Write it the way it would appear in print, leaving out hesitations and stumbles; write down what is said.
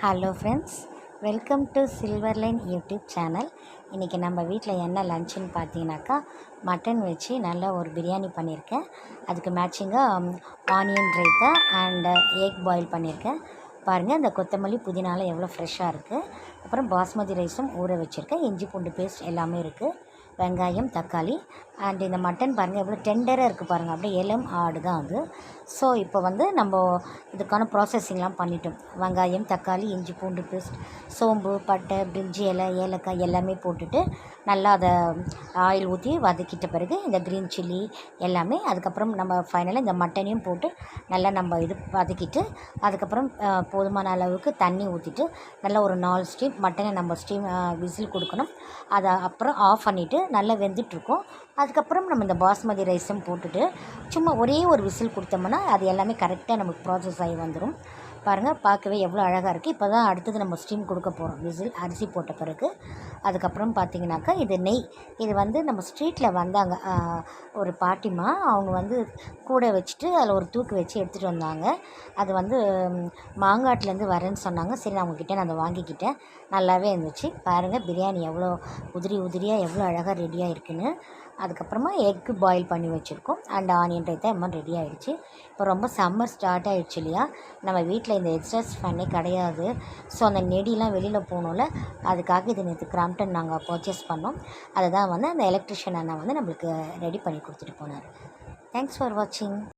Hello friends, welcome to silver line YouTube channel. இன்றைக்கி நம்ம வீட்டில் என்ன லன்ச்சுன்னு பார்த்தீங்கன்னாக்கா, மட்டன் வச்சு நல்ல ஒரு பிரியாணி பண்ணியிருக்கேன். அதுக்கு மேட்சிங்காக onion raita and egg boil பண்ணியிருக்கேன். பாருங்கள், இந்த கொத்தமல்லி புதினாலாம் எவ்வளோ ஃப்ரெஷ்ஷாக இருக்குது. அப்புறம் பாஸ்மதி ரைஸும் ஊற வச்சுருக்கேன். இஞ்சி பூண்டு பேஸ்ட் எல்லாமே இருக்குது. வெங்காயம், தக்காளி அண்ட் இந்த மட்டன் பாருங்கள் எவ்வளோ டெண்டராக இருக்குது பாருங்கள். அப்படியே எலம் ஆடு தான் அது. ஸோ இப்போ வந்து நம்ம இதுக்கான ப்ராசஸிங்லாம் பண்ணிட்டோம். வெங்காயம், தக்காளி, இஞ்சி பூண்டு பேஸ்ட், சோம்பு, பட்டை, பிரிஞ்சி இலை, ஏலக்காய் எல்லாமே போட்டுட்டு நல்லா அதை ஆயில் ஊற்றி வதக்கிட்ட பிறகு இந்த க்ரீன் சில்லி எல்லாமே, அதுக்கப்புறம் நம்ம ஃபைனலாக இந்த மட்டனையும் போட்டு நல்லா நம்ம இது வதக்கிட்டு, அதுக்கப்புறம் போதுமான அளவுக்கு தண்ணி ஊற்றிட்டு நல்லா ஒரு 4 ஸ்டீம் மட்டனை நம்ம விசில் கொடுக்கணும். அதை அப்புறம் ஆஃப் பண்ணிவிட்டு நல்லா வெந்துட்டுருக்கும். அதுக்கப்புறம் நம்ம இந்த பாஸ்மதி ரைஸும் போட்டுட்டு சும்மா ஒரே ஒரு விசில் கொடுத்தோம்னா அது எல்லாமே கரெக்டாக நமக்கு ப்ராசஸ் ஆகி வந்துடும். பாருங்கள், பார்க்கவே எவ்வளோ அழகாக இருக்குது. இப்போ தான் அடுத்தது நம்ம ஸ்டீம் கொடுக்க போகிறோம் விசில் அரிசி போட்ட பிறகு. அதுக்கப்புறம் பார்த்திங்கனாக்கா இது நெய். இது வந்து நம்ம ஸ்ட்ரீட்டில் வந்தாங்க ஒரு பாட்டிமா, அவங்க வந்து கூட வச்சுட்டு அதில் ஒரு தூக்கு வச்சு எடுத்துகிட்டு வந்தாங்க. அது வந்து மாங்காட்டிலேருந்து வரேன்னு சொன்னாங்க. சரி, நான் அவங்கக்கிட்ட நான் அதை வாங்கிக்கிட்டேன். நல்லாவே இருந்துச்சு. பாருங்கள், பிரியாணி எவ்வளோ உதிரியாக எவ்வளோ அழகாக ரெடியாக இருக்குன்னு. அதுக்கப்புறமா எக்கு பாயில் பண்ணி வச்சுருக்கோம் அண்ட் ஆனியன் ரைத்தா எல்லாம் ரெடி ஆகிடுச்சு. இப்போ ரொம்ப சம்மர் ஸ்டார்ட் ஆகிடுச்சு இல்லையா, நம்ம வீட்டில் இந்த எக்ஸாஸ்ட் ஃபேனே கிடையாது. ஸோ அந்த நெடிலாம் வெளியில் போகணும்ல, அதுக்காக இது நேற்று கிராம்ப்டன் நாங்கள் பர்ச்சேஸ் பண்ணோம். அதை தான் வந்து அந்த எலக்ட்ரிஷியன் அண்ணா வந்து நம்மளுக்கு ரெடி பண்ணி கொடுத்துட்டு போனார். தேங்க்ஸ் ஃபார் வாட்சிங்.